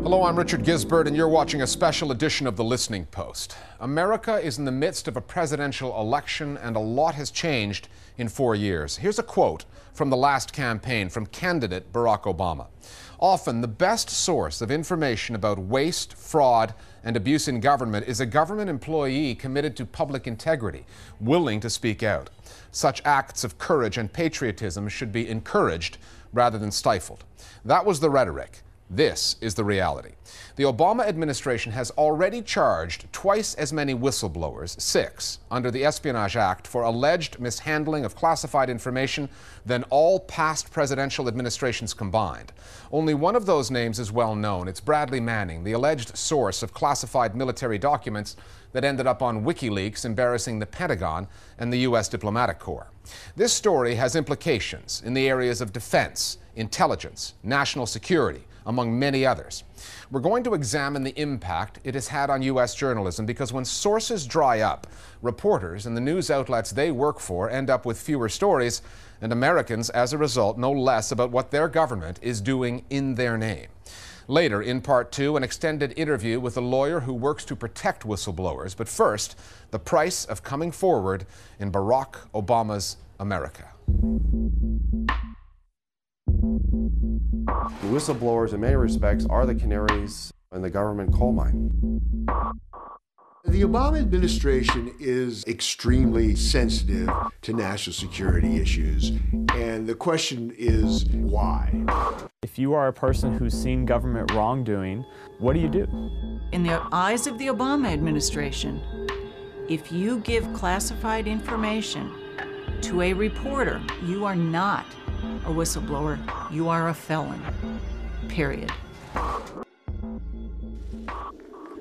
Hello, I'm Richard Gisbert, and you're watching a special edition of The Listening Post. America is in the midst of a presidential election, and a lot has changed in 4 years. Here's a quote from the last campaign from candidate Barack Obama. Often, the best source of information about waste, fraud, and abuse in government is a government employee committed to public integrity, willing to speak out. Such acts of courage and patriotism should be encouraged rather than stifled. That was the rhetoric. This is the reality. The Obama administration has already charged twice as many whistleblowers, 6, under the Espionage Act for alleged mishandling of classified information than all past presidential administrations combined. Only one of those names is well known. It's Bradley Manning, the alleged source of classified military documents that ended up on WikiLeaks, embarrassing the Pentagon and the U.S. diplomatic corps. This story has implications in the areas of defense, intelligence, national security, among many others. We're going to examine the impact it has had on U.S. journalism, because when sources dry up, reporters and the news outlets they work for end up with fewer stories, and Americans, as a result, know less about what their government is doing in their name. Later, in Part 2, an extended interview with a lawyer who works to protect whistleblowers. But first, the price of coming forward in Barack Obama's America. The whistleblowers, in many respects, are the canaries in the government coal mine. The Obama administration is extremely sensitive to national security issues, and the question is why? If you are a person who's seen government wrongdoing, what do you do? In the eyes of the Obama administration, if you give classified information to a reporter, you are not a whistleblower, you are a felon, period.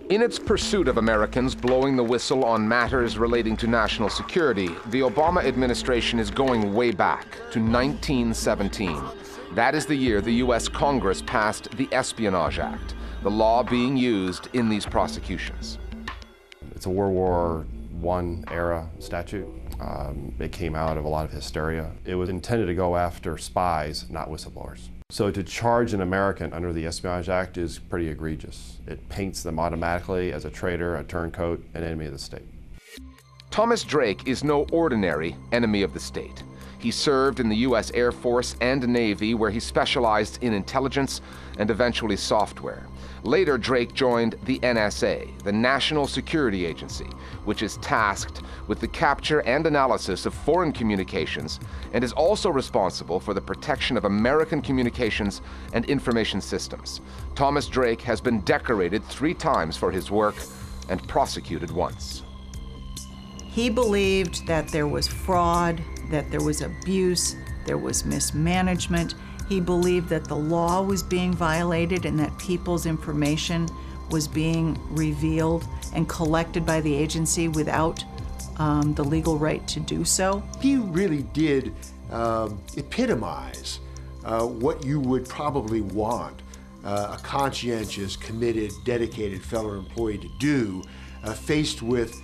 In its pursuit of Americans blowing the whistle on matters relating to national security, the Obama administration is going way back to 1917. That is the year the U.S. Congress passed the Espionage Act, the law being used in these prosecutions. It's a World War I era statute. It came out of a lot of hysteria. It was intended to go after spies, not whistleblowers. So to charge an American under the Espionage Act is pretty egregious. It paints them automatically as a traitor, a turncoat, an enemy of the state. Thomas Drake is no ordinary enemy of the state. He served in the U.S. Air Force and Navy, where he specialized in intelligence and eventually software. Later, Drake joined the NSA, the National Security Agency, which is tasked with the capture and analysis of foreign communications and is also responsible for the protection of American communications and information systems. Thomas Drake has been decorated 3 times for his work and prosecuted once. He believed that there was fraud, that there was abuse, there was mismanagement. He believed that the law was being violated and that people's information was being revealed and collected by the agency without the legal right to do so. He really did epitomize what you would probably want a conscientious, committed, dedicated fellow employee to do, faced with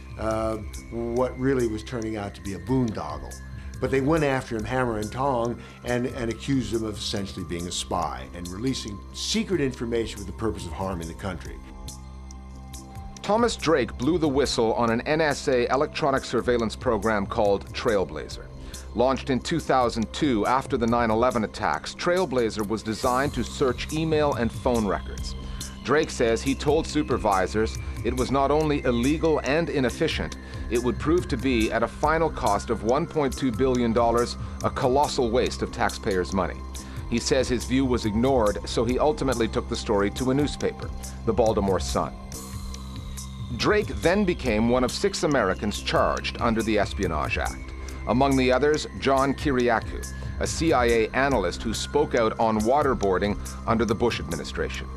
what really was turning out to be a boondoggle. But they went after him hammer and tong and accused him of essentially being a spy and releasing secret information with the purpose of harming the country. Thomas Drake blew the whistle on an NSA electronic surveillance program called Trailblazer. Launched in 2002 after the 9/11 attacks, Trailblazer was designed to search email and phone records. Drake says he told supervisors it was not only illegal and inefficient, it would prove to be, at a final cost of $1.2 billion, a colossal waste of taxpayers' money. He says his view was ignored, so he ultimately took the story to a newspaper, the Baltimore Sun. Drake then became one of 6 Americans charged under the Espionage Act. Among the others, John Kiriakou, a CIA analyst who spoke out on waterboarding under the Bush administration.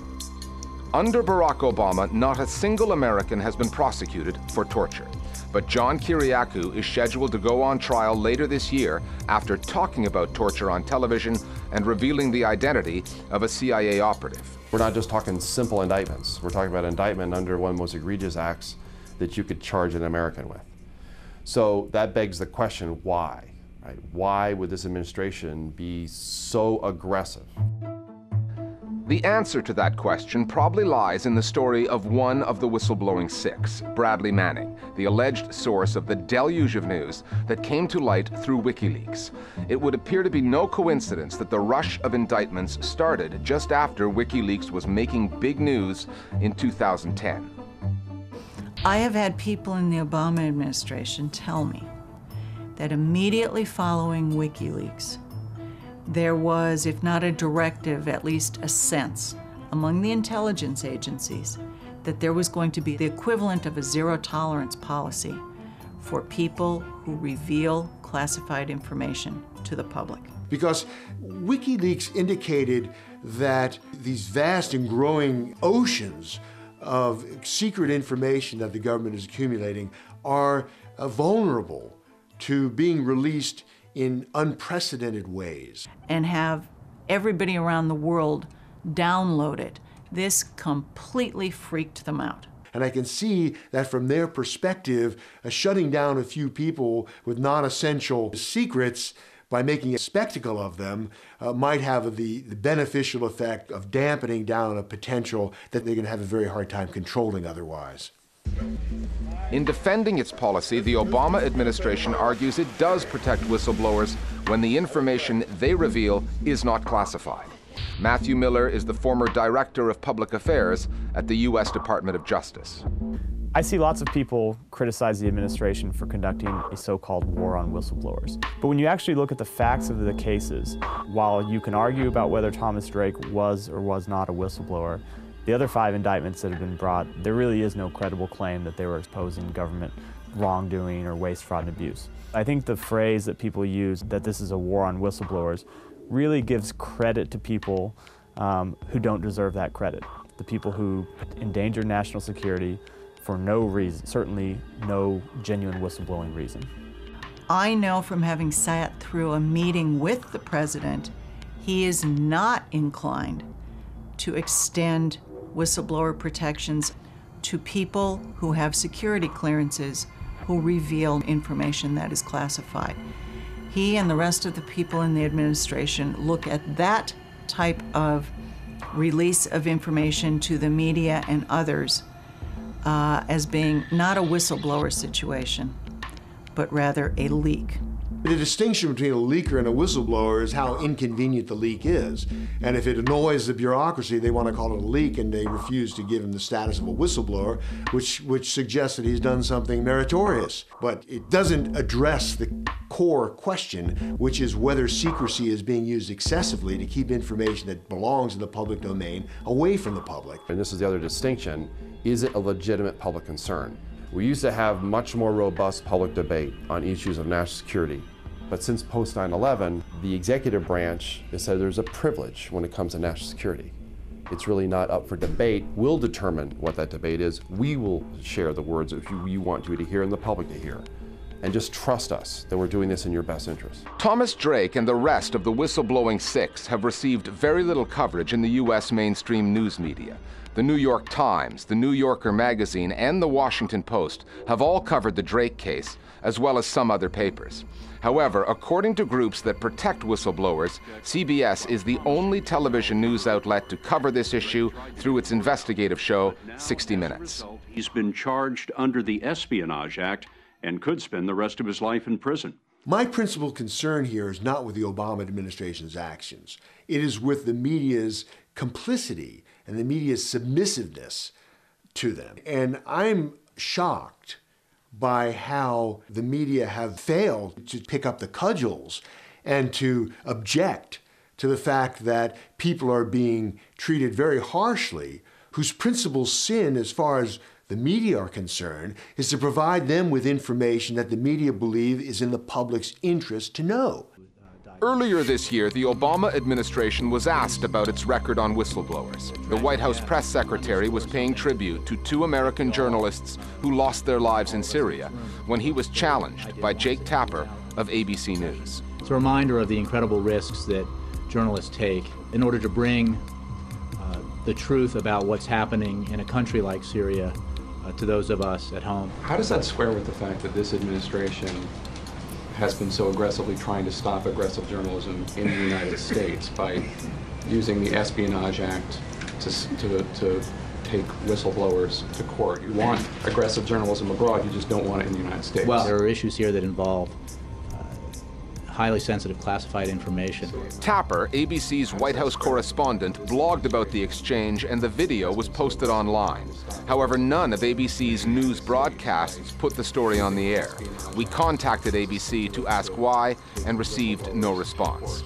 Under Barack Obama, not a single American has been prosecuted for torture. But John Kiriakou is scheduled to go on trial later this year after talking about torture on television and revealing the identity of a CIA operative. We're not just talking simple indictments. We're talking about indictment under one of the most egregious acts that you could charge an American with. So that begs the question, why? Right? Why would this administration be so aggressive? The answer to that question probably lies in the story of one of the whistleblowing six, Bradley Manning, the alleged source of the deluge of news that came to light through WikiLeaks. It would appear to be no coincidence that the rush of indictments started just after WikiLeaks was making big news in 2010. I have had people in the Obama administration tell me that immediately following WikiLeaks, there was, if not a directive, at least a sense among the intelligence agencies that there was going to be the equivalent of a zero-tolerance policy for people who reveal classified information to the public. Because WikiLeaks indicated that these vast and growing oceans of secret information that the government is accumulating are vulnerable to being released in unprecedented ways. And have everybody around the world download it. This completely freaked them out. And I can see that from their perspective, shutting down a few people with non-essential secrets by making a spectacle of them might have the beneficial effect of dampening down a potential that they're going to have a very hard time controlling otherwise. In defending its policy, the Obama administration argues it does protect whistleblowers when the information they reveal is not classified. Matthew Miller is the former Director of Public Affairs at the U.S. Department of Justice. I see lots of people criticize the administration for conducting a so-called war on whistleblowers. But when you actually look at the facts of the cases, while you can argue about whether Thomas Drake was or was not a whistleblower, the other 5 indictments that have been brought, there really is no credible claim that they were exposing government wrongdoing or waste, fraud, and abuse. I think the phrase that people use, that this is a war on whistleblowers, really gives credit to people who don't deserve that credit. The people who endanger national security for no reason, certainly no genuine whistleblowing reason. I know from having sat through a meeting with the president, he is not inclined to extend whistleblower protections to people who have security clearances who reveal information that is classified. He and the rest of the people in the administration look at that type of release of information to the media and others as being not a whistleblower situation, but rather a leak. The distinction between a leaker and a whistleblower is how inconvenient the leak is. And if it annoys the bureaucracy, they want to call it a leak, and they refuse to give him the status of a whistleblower, which suggests that he's done something meritorious. But it doesn't address the core question, which is whether secrecy is being used excessively to keep information that belongs in the public domain away from the public. And this is the other distinction. Is it a legitimate public concern? We used to have much more robust public debate on issues of national security. But since post 9/11, the executive branch has said there's a privilege when it comes to national security. It's really not up for debate. We'll determine what that debate is. We will share the words that you want you to hear and the public to hear. And just trust us that we're doing this in your best interest. Thomas Drake and the rest of the whistleblowing six have received very little coverage in the U.S. mainstream news media. The New York Times, the New Yorker magazine, and the Washington Post have all covered the Drake case, as well as some other papers. However, according to groups that protect whistleblowers, CBS is the only television news outlet to cover this issue through its investigative show, 60 Minutes. He's been charged under the Espionage Act and could spend the rest of his life in prison. My principal concern here is not with the Obama administration's actions. It is with the media's complicity and the media's submissiveness to them. And I'm shocked by how the media have failed to pick up the cudgels and to object to the fact that people are being treated very harshly, whose principal sin, as far as the media are concerned, is to provide them with information that the media believe is in the public's interest to know. Earlier this year, the Obama administration was asked about its record on whistleblowers. The White House press secretary was paying tribute to 2 American journalists who lost their lives in Syria when he was challenged by Jake Tapper of ABC News. It's a reminder of the incredible risks that journalists take in order to bring the truth about what's happening in a country like Syria to those of us at home. How does that square with the fact that this administration has been so aggressively trying to stop aggressive journalism in the United States by using the Espionage Act to take whistleblowers to court. You want aggressive journalism abroad, you just don't want it in the United States. Well, there are issues here that involve highly sensitive classified information. Tapper, ABC's White House correspondent, blogged about the exchange and the video was posted online. However, none of ABC's news broadcasts put the story on the air. We contacted ABC to ask why and received no response.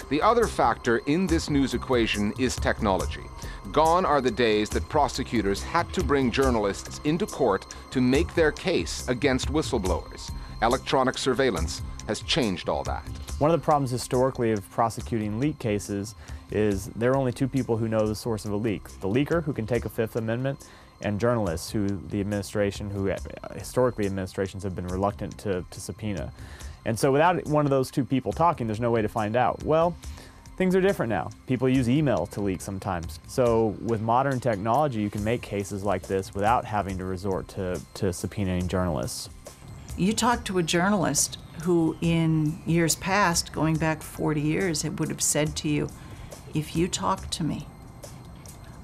The other factor in this news equation is technology. Gone are the days that prosecutors had to bring journalists into court to make their case against whistleblowers. Electronic surveillance has changed all that. One of the problems historically of prosecuting leak cases is there are only two people who know the source of a leak. The leaker, who can take a Fifth Amendment, and journalists, who historically administrations have been reluctant to subpoena. And so without one of those two people talking, there's no way to find out. Well, things are different now. People use email to leak sometimes. So with modern technology, you can make cases like this without having to resort to subpoenaing journalists. You talk to a journalist who in years past, going back 40 years, it would have said to you, if you talk to me,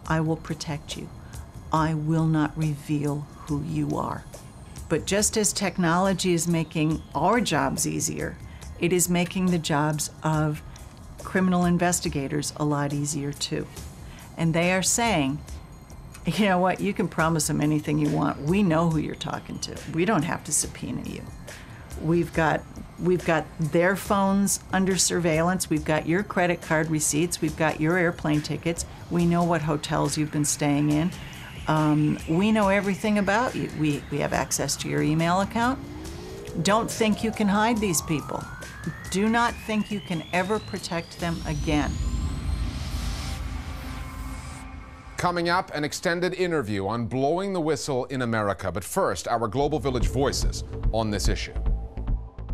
I will protect you. I will not reveal who you are. But just as technology is making our jobs easier, it is making the jobs of criminal investigators a lot easier too. And they are saying, you know what, you can promise them anything you want. We know who you're talking to. We don't have to subpoena you. We've got their phones under surveillance. We've got your credit card receipts. We've got your airplane tickets. We know what hotels you've been staying in. We know everything about you. We have access to your email account. Don't think you can hide these people. Do not think you can ever protect them again. Coming up, an extended interview on blowing the whistle in America. But first, our Global Village voices on this issue.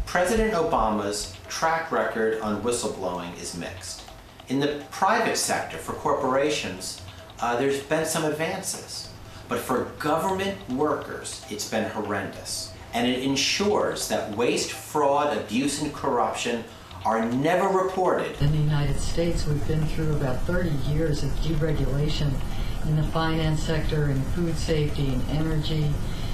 President Obama's track record on whistleblowing is mixed. In the private sector, for corporations, there's been some advances. But for government workers, it's been horrendous. And it ensures that waste, fraud, abuse, and corruption are never reported. In the United States, we've been through about 30 years of deregulation in the finance sector, in food safety, and energy.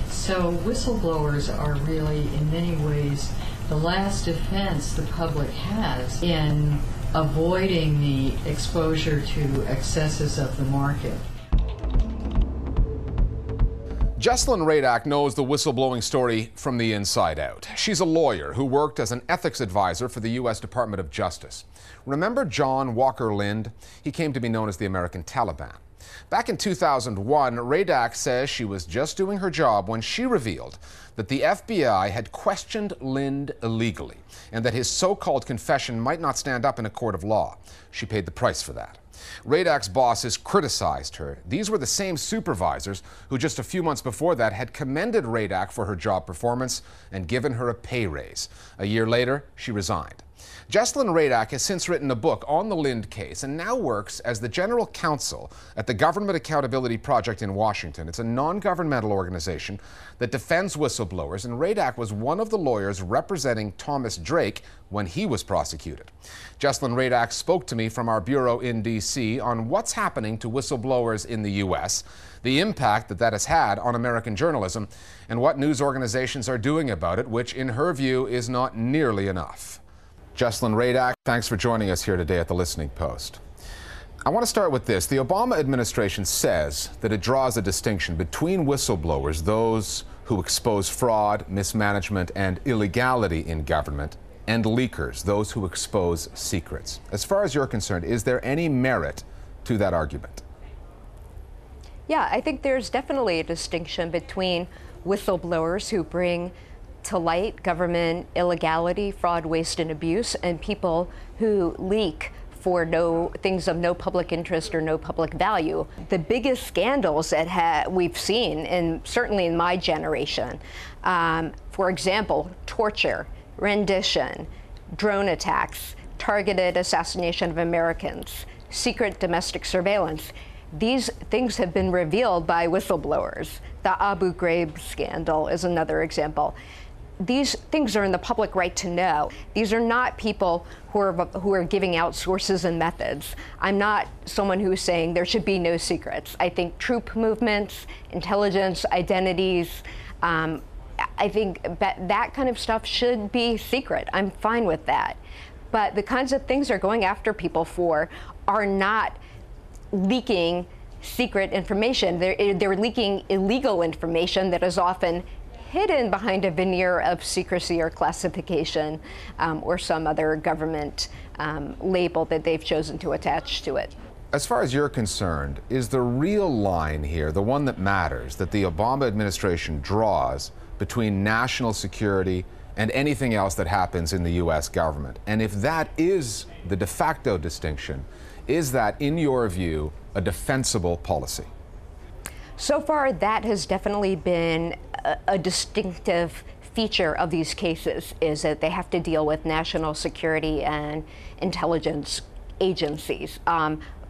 So whistleblowers are really, in many ways, the last defense the public has in avoiding the exposure to excesses of the market. Jesselyn Radack knows the whistleblowing story from the inside out. She's a lawyer who worked as an ethics advisor for the U.S. Department of Justice. Remember John Walker Lind? He came to be known as the American Taliban. Back in 2001, Radack says she was just doing her job when she revealed that the FBI had questioned Lind illegally and that his so-called confession might not stand up in a court of law. She paid the price for that. Radack's bosses criticized her. These were the same supervisors who just a few months before that had commended Radack for her job performance and given her a pay raise. A year later, she resigned. Jesselyn Radack has since written a book on the Lind case and now works as the general counsel at the Government Accountability Project in Washington. It's a non-governmental organization that defends whistleblowers, and Radack was one of the lawyers representing Thomas Drake when he was prosecuted. Jesselyn Radack spoke to me from our bureau in D.C. on what's happening to whistleblowers in the U.S., the impact that has had on American journalism, and what news organizations are doing about it, which in her view is not nearly enough. Jesselyn Radack, thanks for joining us here today at the Listening Post. I want to start with this. The Obama administration says that it draws a distinction between whistleblowers, those who expose fraud, mismanagement, and illegality in government, and leakers, those who expose secrets. As far as you're concerned, is there any merit to that argument? Yeah, I think there's definitely a distinction between whistleblowers who bring to light government illegality, fraud, waste, and abuse, and people who leak for things of no public interest or no public value. The biggest scandals that we've seen, and certainly in my generation, for example, torture, rendition, drone attacks, targeted assassination of Americans, secret domestic surveillance. These things have been revealed by whistleblowers. The Abu Ghraib scandal is another example. these things are in the public right to know. These are not people who are giving out sources and methods. I'm not someone who's saying there should be no secrets. I think troop movements, intelligence, identities, I think that kind of stuff should be secret. I'm fine with that. But the kinds of things they're going after people for are not leaking secret information. They're leaking illegal information that is often hidden behind a veneer of secrecy or classification or some other government label that they've chosen to attach to it. As far as you're concerned, is the real line here, the one that matters, that the Obama administration draws between national security and anything else that happens in the U.S. government? And if that is the de facto distinction, is that, in your view, a defensible policy? So far, that has definitely been a distinctive feature of these cases, is that they have to deal with national security and intelligence agencies.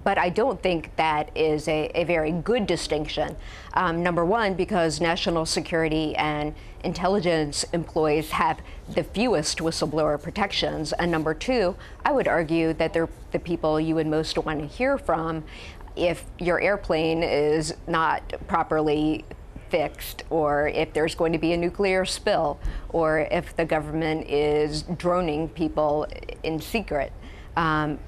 But I don't think that is a very good distinction. Number one, because national security and intelligence employees have the fewest whistleblower protections. And number two, I would argue that they're the people you would most want to hear from if your airplane is not properly fixed, or if there's going to be a nuclear spill, or if the government is droning people in secret.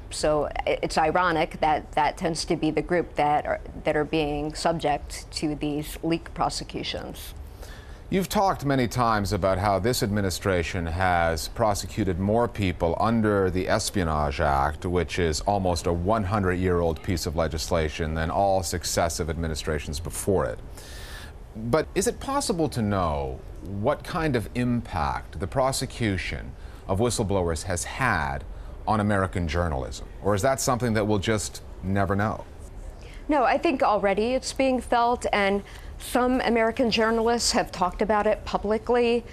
So it's ironic that that tends to be the group that are being subject to these leak prosecutions. You've talked many times about how this administration has prosecuted more people under the Espionage Act, which is almost a 100-year-old piece of legislation, than all successive administrations before it. But is it possible to know what kind of impact the prosecution of whistleblowers has had on American journalism? Or is that something that we'll just never know? No, I think already it's being felt, and some American journalists have talked about it publicly.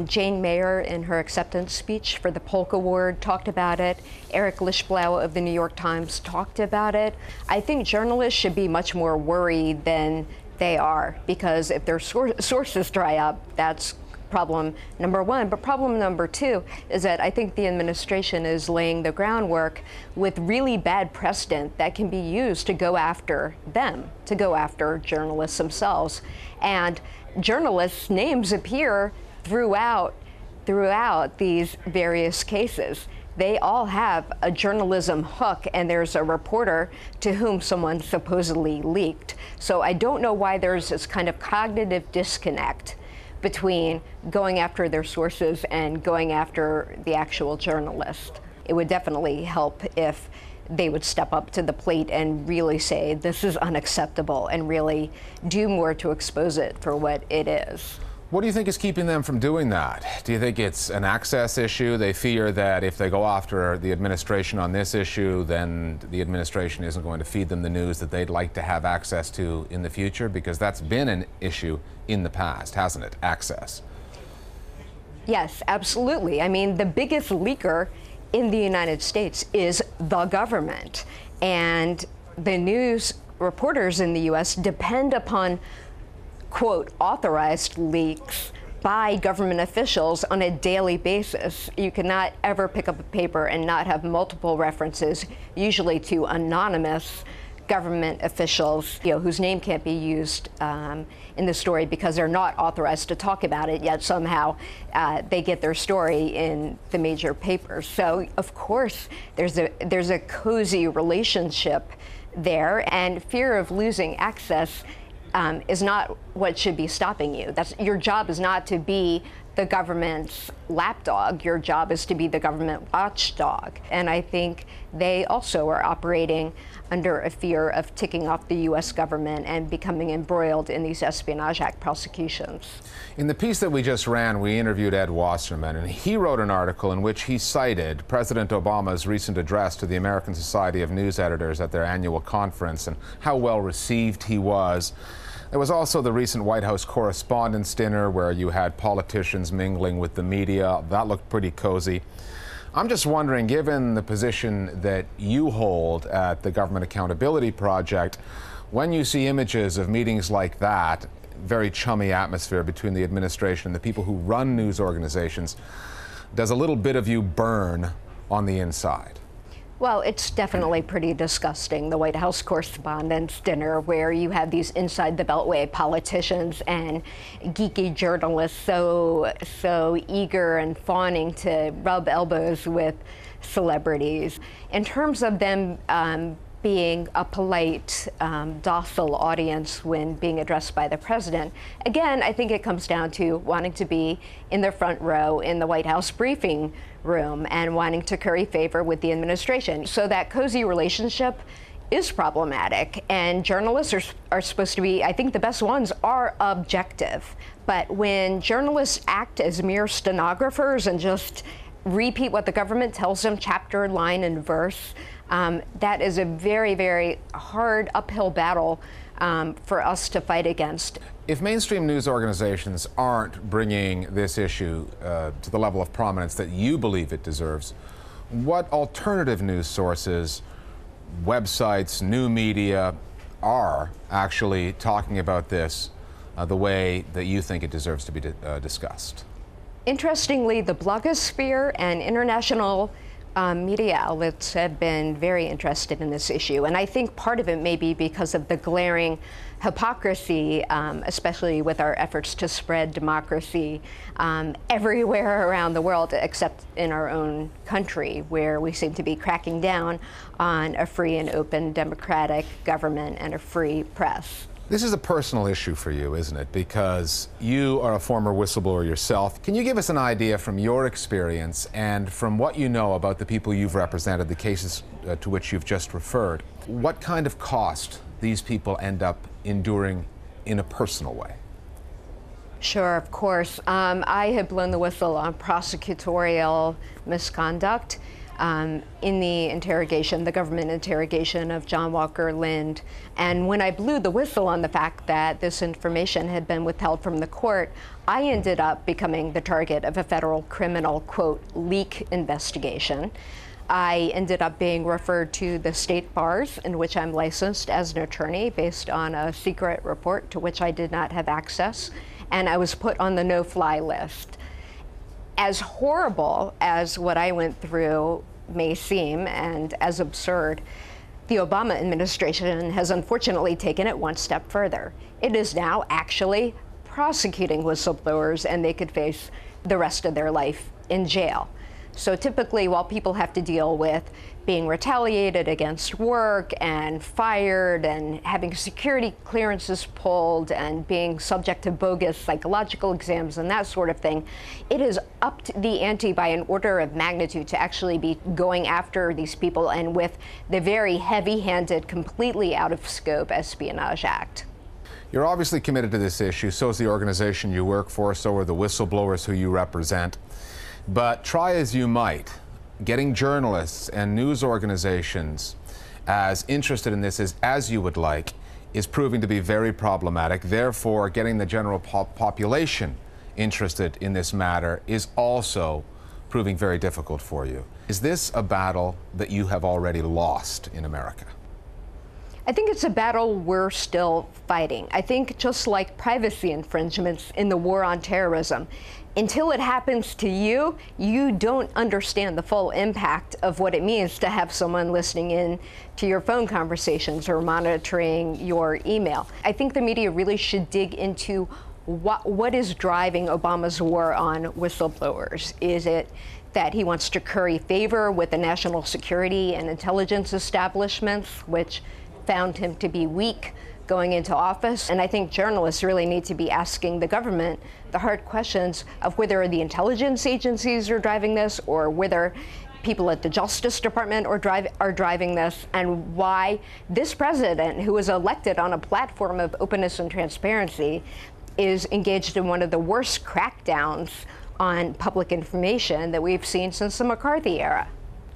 Jane Mayer, in her acceptance speech for the Polk Award, talked about it. Eric Lischblau of the New York Times talked about it. I think journalists should be much more worried than they are, because if their sources dry up, that's problem number one. But problem number two is that I think the administration is laying the groundwork with really bad precedent that can be used to go after them, to go after journalists themselves. And journalists' names appear throughout these various cases. They all have a journalism hook, and there's a reporter to whom someone supposedly leaked. So I don't know why there's this kind of cognitive disconnect between going after their sources and going after the actual journalist. It would definitely help if they would step up to the plate and really say this is unacceptable and really do more to expose it for what it is. What do you think is keeping them from doing that? Do you think it's an access issue? They fear that if they go after the administration on this issue, then the administration isn't going to feed them the news that they'd like to have access to in the future? Because that's been an issue in the past, hasn't it? Access. Yes, absolutely. I mean, the biggest leaker in the United States is the government. And the news reporters in the U.S. depend upon, quote, authorized leaks by government officials on a daily basis. You cannot ever pick up a paper and not have multiple references, usually to anonymous government officials, whose name can't be used in the story because they're not authorized to talk about it, yet somehow they get their story in the major papers. So of course there's a cozy relationship there, and fear of losing access is not what should be stopping you. Your job is not to be the government's lapdog. Your job is to be the government watchdog. And I think they also are operating under a fear of ticking off the U.S. government and becoming embroiled in these Espionage Act prosecutions. In the piece that we just ran, we interviewed Ed Wasserman, and he wrote an article in which he cited President Obama's recent address to the American Society of News Editors at their annual conference and how well received he was. There was also the recent White House Correspondents' Dinner where you had politicians mingling with the media. That looked pretty cozy. I'm just wondering, given the position that you hold at the Government Accountability Project, when you see images of meetings like that, very chummy atmosphere between the administration and the people who run news organizations. Does a little bit of you burn on the inside? Well, it's definitely pretty disgusting, the White House Correspondents' Dinner, where you have these inside the Beltway politicians and geeky journalists so eager and fawning to rub elbows with celebrities. In terms of them being a polite, docile audience when being addressed by the president, again, I think it comes down to wanting to be in the front row in the White House briefing room and wanting to curry favor with the administration. So that cozy relationship is problematic, and journalists are supposed to be, I think the best ones are objective. But when journalists act as mere stenographers and just repeat what the government tells them, chapter, line, and verse, that is a very, very hard uphill battle for us to fight against. If mainstream news organizations aren't bringing this issue to the level of prominence that you believe it deserves, what alternative news sources, websites, new media are actually talking about this the way that you think it deserves to be discussed? Interestingly, the blogosphere and international media outlets have been very interested in this issue, and I think part of it may be because of the glaring hypocrisy, especially with our efforts to spread democracy everywhere around the world, except in our own country, where we seem to be cracking down on a free and open democratic government and a free press. This is a personal issue for you, isn't it? Because you are a former whistleblower yourself. Can you give us an idea from your experience and from what you know about the people you've represented, the cases to which you've just referred, what kind of cost these people end up enduring in a personal way? Sure, of course. I have blown the whistle on prosecutorial misconduct in the interrogation, the government interrogation of John Walker Lind. And when I blew the whistle on the fact that this information had been withheld from the court, I ended up becoming the target of a federal criminal, quote, leak investigation. I ended up being referred to the state bars in which I'm licensed as an attorney based on a secret report to which I did not have access, and I was put on the no-fly list. As horrible as what I went through may seem, and as absurd, the Obama administration has unfortunately taken it one step further. It is now actually prosecuting whistleblowers, and they could face the rest of their life in jail. So typically, while people have to deal with being retaliated against work and fired and having security clearances pulled and being subject to bogus psychological exams and that sort of thing, it is upped the ante by an order of magnitude to actually be going after these people, and with the very heavy-handed, completely out of scope Espionage Act. You're obviously committed to this issue. So is the organization you work for, so are the whistleblowers who you represent. But try as you might, getting journalists and news organizations as interested in this as you would like is proving to be very problematic. Therefore, getting the general population interested in this matter is also proving very difficult for you. Is this a battle that you have already lost in America? I think it's a battle we're still fighting. I think just like privacy infringements in the war on terrorism, until it happens to you, you don't understand the full impact of what it means to have someone listening in to your phone conversations or monitoring your email. I think the media really should dig into what is driving Obama's war on whistleblowers. Is it that he wants to curry favor with the national security and intelligence establishments, which found him to be weak going into office? And I think journalists really need to be asking the government the hard questions of whether the intelligence agencies are driving this, or whether people at the Justice Department are driving this, and why this president, who was elected on a platform of openness and transparency, is engaged in one of the worst crackdowns on public information that we've seen since the McCarthy era.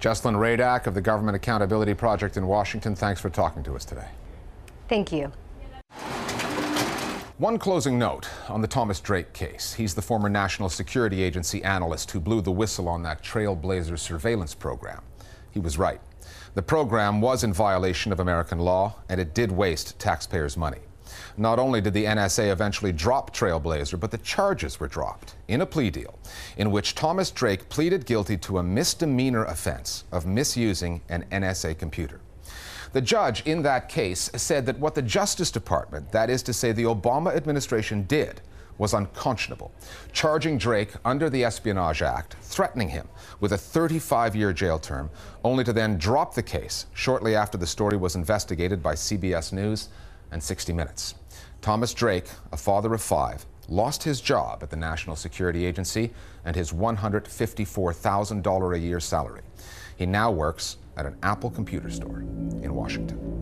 Jesselyn Radack of the Government Accountability Project in Washington, thanks for talking to us today. Thank you. One closing note on the Thomas Drake case. He's the former National Security Agency analyst who blew the whistle on that Trailblazer surveillance program. He was right. The program was in violation of American law, and it did waste taxpayers' money. Not only did the NSA eventually drop Trailblazer, but the charges were dropped in a plea deal in which Thomas Drake pleaded guilty to a misdemeanor offense of misusing an NSA computer. The judge in that case said that what the Justice Department, that is to say the Obama administration, did was unconscionable, charging Drake under the Espionage Act, threatening him with a 35-year jail term, only to then drop the case shortly after the story was investigated by CBS News and 60 Minutes. Thomas Drake, a father of 5, lost his job at the National Security Agency and his $154,000 a year salary. He now works at an Apple computer store in Washington.